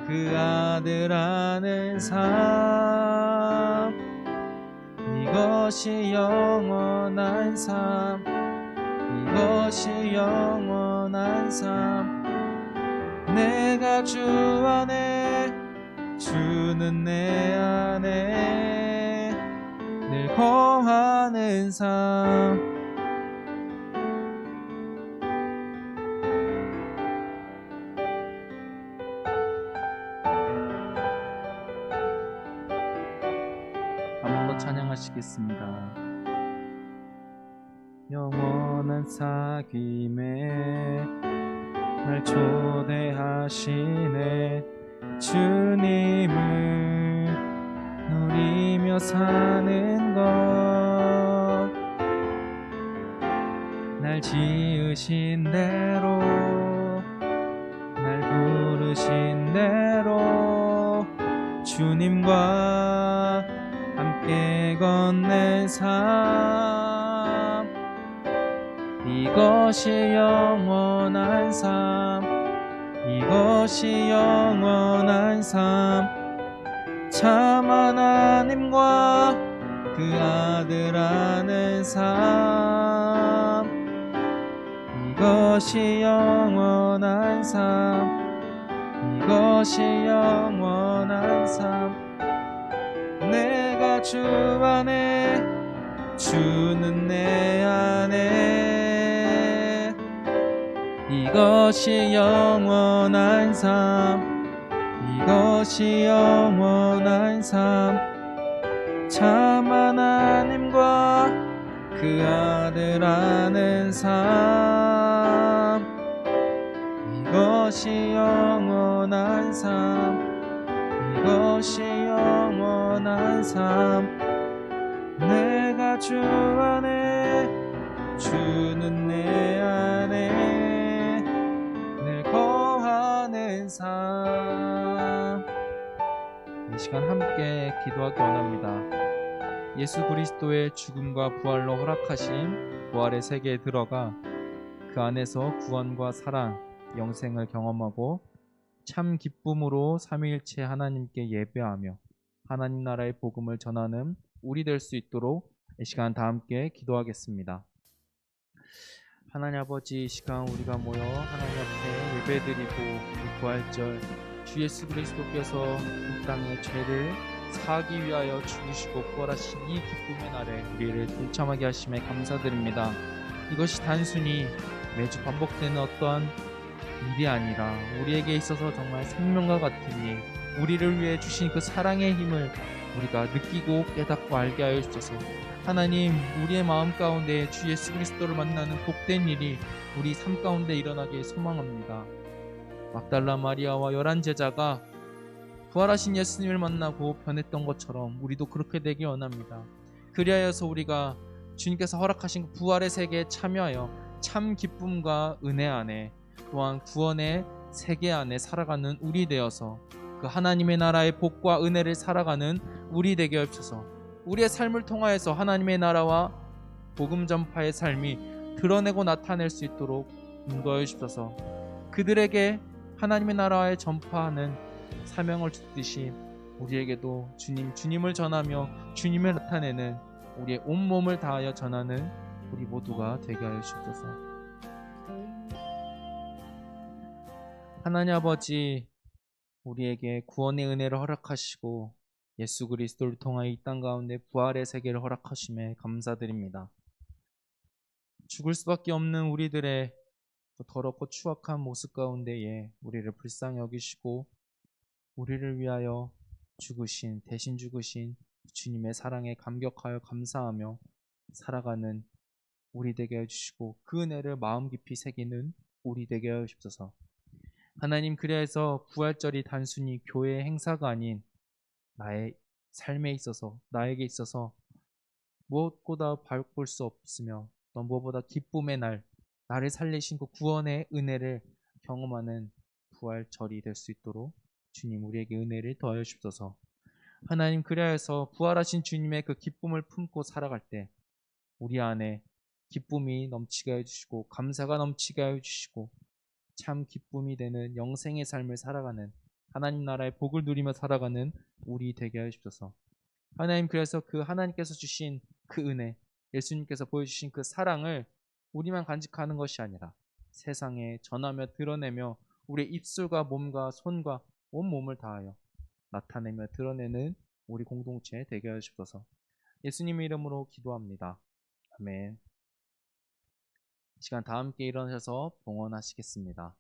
그 아들 아는 삶, 이것이 영원한 삶, 이것이 영원한 삶. 내가 주 안에, 주는 내 안에 늘 거하는 삶. 한 번 더 찬양하시겠습니다. 영원한 사귐에 날 초대하시네. 주님을 누리며 사는 것, 날 지으신 대로, 날 부르신 대로 주님과 함께 걷는 삶, 이것이 영원한 삶, 이것이 영원한 삶. 참 하나님과 그 아들 아는 삶, 이것이 영원한 삶, 이것이 영원한 삶. 내가 주 안에, 주는 내 안에, 이것이 영원한 삶, 이것이 영원한 삶. 참 하나님과 그 아들 아는 삶, 이것이 영원한 삶, 이것이 영원한 삶. 내가 주 안에, 주는 내 안에 늘 거하는 삶. 이 시간 함께 기도하기 원합니다. 예수 그리스도의 죽음과 부활로 허락하신 부활의 세계에 들어가 그 안에서 구원과 사랑, 영생을 경험하고 참 기쁨으로 삼위일체 하나님께 예배하며 하나님 나라의 복음을 전하는 우리 될 수 있도록 이 시간 다 함께 기도하겠습니다. 하나님 아버지, 이 시간 우리가 모여 하나님 앞에 예배드리고 이 부활절 주 예수 그리스도께서 이 땅의 죄를 사하기 위하여 죽으시고 부활하신 이 기쁨의 날에 우리를 동참하게 하심에 감사드립니다. 이것이 단순히 매주 반복되는 어떠한 일이 아니라 우리에게 있어서 정말 생명과 같은 일, 우리를 위해 주신 그 사랑의 힘을 우리가 느끼고 깨닫고 알게 하여 주소서. 하나님, 우리의 마음 가운데 주 예수 그리스도를 만나는 복된 일이 우리 삶 가운데 일어나길 소망합니다. 막달라 마리아와 11 제자가 부활하신 예수님을 만나고 변했던 것처럼 우리도 그렇게 되기 원합니다. 그리하여서 우리가 주님께서 허락하신 부활의 세계에 참여하여 참 기쁨과 은혜 안에, 또한 구원의 세계 안에 살아가는 우리 되어서 그 하나님의 나라의 복과 은혜를 살아가는 우리 되게 하옵소서. 우리의 삶을 통하여서 하나님의 나라와 복음 전파의 삶이 드러내고 나타낼 수 있도록 인도하여 주옵소서. 그들에게 하나님의 나라에 전파하는 사명을 주듯이 우리에게도 주님을 전하며 주님을 나타내는 우리의 온몸을 다하여 전하는 우리 모두가 되게 하여 주옵소서. 하나님 아버지, 우리에게 구원의 은혜를 허락하시고 예수 그리스도를 통하여 이 땅 가운데 부활의 세계를 허락하심에 감사드립니다. 죽을 수밖에 없는 우리들의 더럽고 추악한 모습 가운데에 우리를 불쌍히 여기시고 우리를 위하여 죽으신 대신 죽으신 주님의 사랑에 감격하여 감사하며 살아가는 우리 되게 해주시고 그 은혜를 마음 깊이 새기는 우리 되게 하옵소서. 하나님, 그래서 부활절이 단순히 교회의 행사가 아닌 나의 삶에 있어서, 나에게 있어서 무엇보다 바꿀 수 없으며 또 무엇보다 기쁨의 날, 나를 살리신 그 구원의 은혜를 경험하는 부활절이 될 수 있도록 주님 우리에게 은혜를 더하여 주옵소서. 하나님, 그래서 부활하신 주님의 그 기쁨을 품고 살아갈 때 우리 안에 기쁨이 넘치게 해주시고 감사가 넘치게 해주시고 참 기쁨이 되는 영생의 삶을 살아가는, 하나님 나라의 복을 누리며 살아가는 우리 되게 하옵소서. 하나님, 그래서 그 하나님께서 주신 그 은혜, 예수님께서 보여주신 그 사랑을 우리만 간직하는 것이 아니라 세상에 전하며 드러내며 우리의 입술과 몸과 손과 온 몸을 다하여 나타내며 드러내는 우리 공동체 되게 하옵소서. 예수님의 이름으로 기도합니다. 아멘. 이 시간 다 함께 일어나셔서 봉헌하시겠습니다.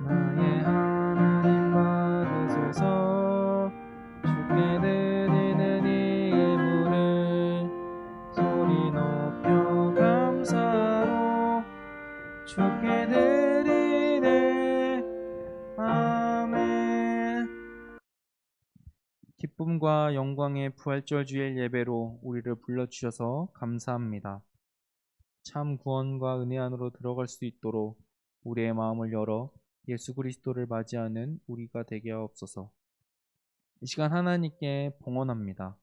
나의 하나님 받으소서. 주께 드리는 이 예물을 소리 높여 감사로 주께 드리네. 아멘. 기쁨과 영광의 부활절 주일 예배로 우리를 불러주셔서 감사합니다. 참 구원과 은혜 안으로 들어갈 수 있도록 우리의 마음을 열어 예수 그리스도를 맞이하는 우리가 되게 하옵소서. 이 시간 하나님께 봉헌합니다.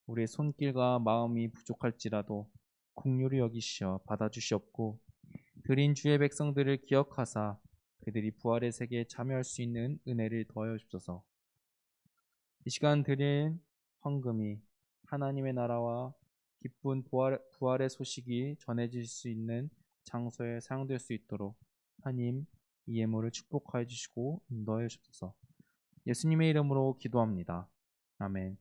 우리의 손길과 마음이 부족할지라도 긍휼히 여기시어 받아주시옵고 드린 주의 백성들을 기억하사 그들이 부활의 세계에 참여할 수 있는 은혜를 더하여 주옵소서. 이 시간 드린 헌금이 하나님의 나라와 기쁜 부활의 소식이 전해질 수 있는 장소에 사용될 수 있도록 하나님 이 예물을 축복하여 주시고 인도하여 주옵소서. 예수님의 이름으로 기도합니다. 아멘.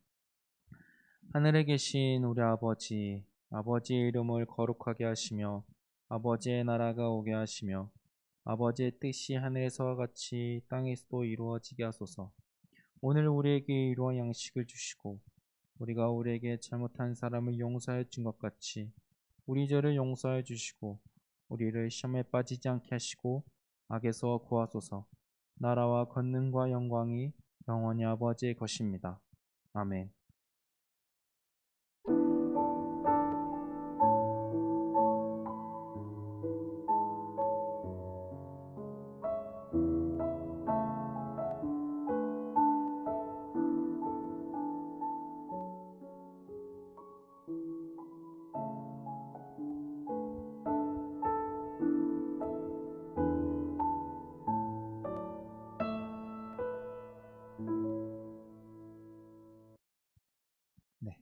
하늘에 계신 우리 아버지, 아버지의 이름을 거룩하게 하시며 아버지의 나라가 오게 하시며 아버지의 뜻이 하늘에서와 같이 땅에서도 이루어지게 하소서. 오늘 우리에게 이러한 양식을 주시고 우리가 우리에게 잘못한 사람을 용서하여 준 것 같이 우리 죄를 용서하여 주시고 우리를 시험에 빠지지 않게 하시고 악에서 구하소서. 나라와 권능과 영광이 영원히 아버지의 것입니다. 아멘. 네,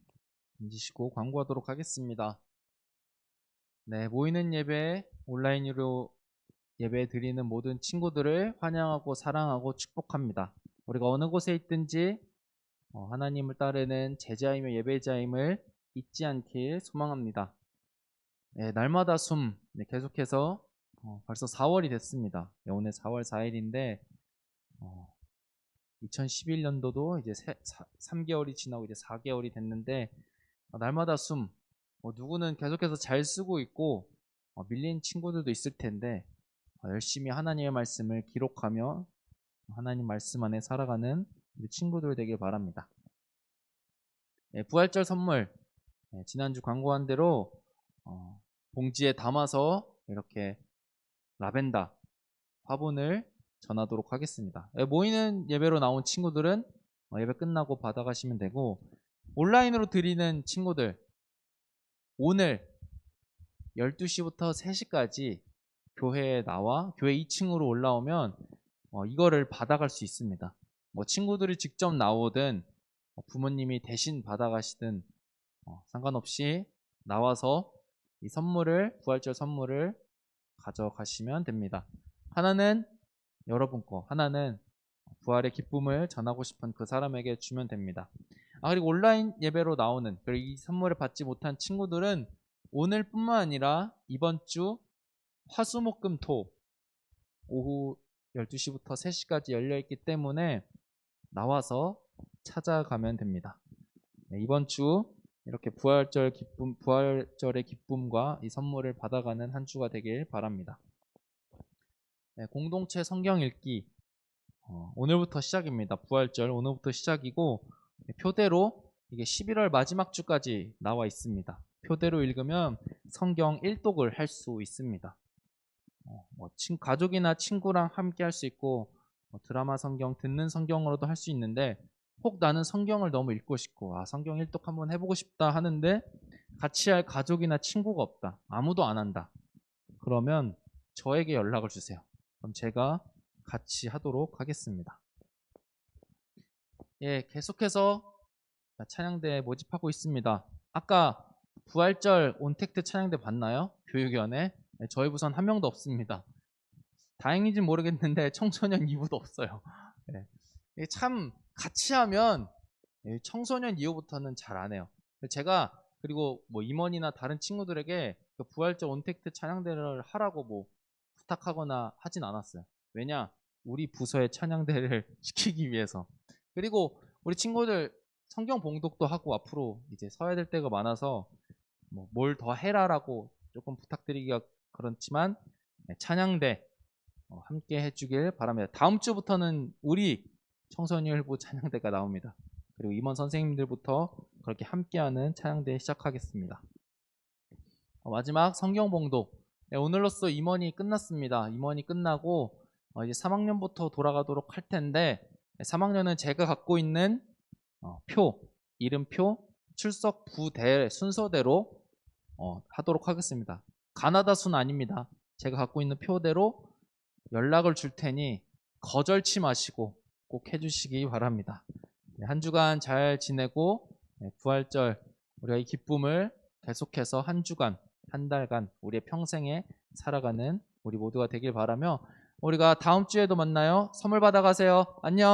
앉으시고 광고하도록 하겠습니다. 네, 모이는 예배, 온라인으로 예배 드리는 모든 친구들을 환영하고 사랑하고 축복합니다. 우리가 어느 곳에 있든지 하나님을 따르는 제자이며 예배자임을 잊지 않길 소망합니다. 네, 날마다 숨 계속해서 벌써 4월이 됐습니다. 네, 오늘 4월 4일인데 2011년도도 이제 3개월이 지나고 이제 4개월이 됐는데 날마다 숨 누구는 계속해서 잘 쓰고 있고 밀린 친구들도 있을 텐데 열심히 하나님의 말씀을 기록하며 하나님 말씀 안에 살아가는 우리 친구들 되길 바랍니다. 네, 부활절 선물 지난주 광고한 대로 봉지에 담아서 이렇게 라벤더 화분을 전하도록 하겠습니다. 모이는 예배로 나온 친구들은 예배 끝나고 받아가시면 되고 온라인으로 드리는 친구들 오늘 12시부터 3시까지 교회에 나와 교회 2층으로 올라오면 이거를 받아갈 수 있습니다. 뭐 친구들이 직접 나오든 부모님이 대신 받아가시든 상관없이 나와서 이 선물을 부활절 선물을 가져가시면 됩니다. 하나는 여러분 거, 하나는 부활의 기쁨을 전하고 싶은 그 사람에게 주면 됩니다. 그리고 온라인 예배로 나오는 그리고 이 선물을 받지 못한 친구들은 오늘뿐만 아니라 이번 주 화수목금토 오후 12시부터 3시까지 열려있기 때문에 나와서 찾아가면 됩니다. 이번 주 이렇게 부활절의 기쁨과 이 선물을 받아가는 한 주가 되길 바랍니다. 공동체 성경 읽기 오늘부터 시작입니다. 부활절 오늘부터 시작이고 표대로 이게 11월 마지막 주까지 나와 있습니다. 표대로 읽으면 성경 1독을 할 수 있습니다. 가족이나 친구랑 함께 할 수 있고 드라마 성경, 듣는 성경으로도 할 수 있는데 혹 나는 성경을 너무 읽고 싶고 성경 1독 한번 해보고 싶다 하는데 같이 할 가족이나 친구가 없다. 아무도 안 한다. 그러면 저에게 연락을 주세요. 그럼 제가 같이 하도록 하겠습니다. 계속해서 찬양대 모집하고 있습니다. 아까 부활절 온택트 찬양대 봤나요? 교육위원회. 저희 부서는 한 명도 없습니다. 다행인지 모르겠는데 청소년 2부도 없어요. 참 같이 하면 청소년 이후부터는 잘 안 해요. 제가 그리고 임원이나 다른 친구들에게 부활절 온택트 찬양대를 하라고 부탁하거나 하진 않았어요. 왜냐? 우리 부서의 찬양대를 시키기 위해서. 그리고 우리 친구들 성경 봉독도 하고 앞으로 이제 서야 될 때가 많아서 뭘 더 해라라고 조금 부탁드리기가 그렇지만 찬양대 함께 해주길 바랍니다. 다음 주부터는 우리 청소년일부 찬양대가 나옵니다. 그리고 임원 선생님들부터 그렇게 함께하는 찬양대 시작하겠습니다. 마지막 성경 봉독. 오늘로써 임원이 끝났습니다. 임원이 끝나고 이제 3학년부터 돌아가도록 할 텐데 3학년은 제가 갖고 있는 이름표, 출석 부대 순서대로 하도록 하겠습니다. 가나다 순 아닙니다. 제가 갖고 있는 표대로 연락을 줄 테니 거절치 마시고 꼭 해주시기 바랍니다. 한 주간 잘 지내고 부활절 우리가 이 기쁨을 계속해서 한 주간, 한 달간 우리의 평생에 살아가는 우리 모두가 되길 바라며 우리가 다음 주에도 만나요. 선물 받아가세요. 안녕.